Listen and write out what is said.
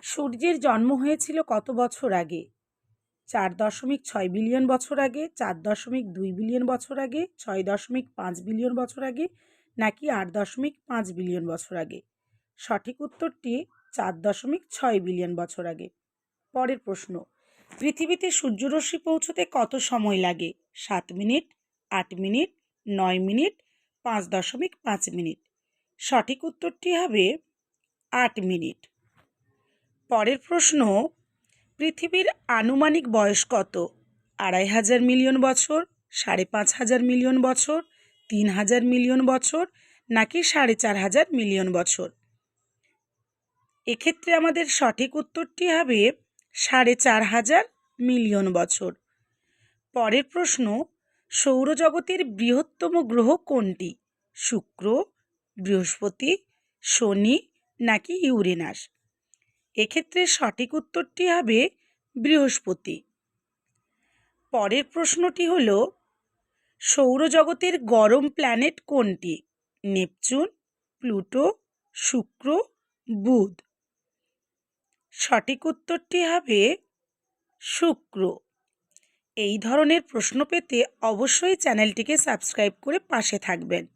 সূর্যের জন্ম হয়েছিল কত বছর আগে? 4.6 বিলিয়ন বছর আগে, 4.2 বিলিয়ন বছর আগে, 6.5 বিলিয়ন বছর আগে, নাকি 8.5 বিলিয়ন বছর আগে? সঠিক উত্তরটি 4.6 বিলিয়ন বছর আগে। পরের প্রশ্ন, পৃথিবীতে সূর্যরশ্মি পৌঁছতে কত সময় লাগে? 7 মিনিট, 8 মিনিট, 9 মিনিট, 5.5 মিনিট। সঠিক উত্তরটি হবে 8 মিনিট। পরের প্রশ্ন, পৃথিবীর আনুমানিক বয়স কত? 2.5 মিলিয়ন বছর, 5.5 মিলিয়ন বছর, 3,000 মিলিয়ন বছর, নাকি 4.5 মিলিয়ন বছর? এক্ষেত্রে আমাদের সঠিক উত্তরটি হবে 4.5 মিলিয়ন বছর। পরের প্রশ্ন, সৌরজগতের বৃহত্তম গ্রহ কোনটি? শুক্র, বৃহস্পতি, শনি, নাকি ইউরেনাস? এক্ষেত্রে সঠিক উত্তরটি হবে বৃহস্পতি। পরের প্রশ্নটি হল, সৌরজগতের গরম প্ল্যানেট কোনটি? নেপচুন, প্লুটো, শুক্র, বুধ। সঠিক উত্তরটি হবে শুক্র। এই ধরনের প্রশ্ন পেতে অবশ্যই চ্যানেলটিকে সাবস্ক্রাইব করে পাশে থাকবেন।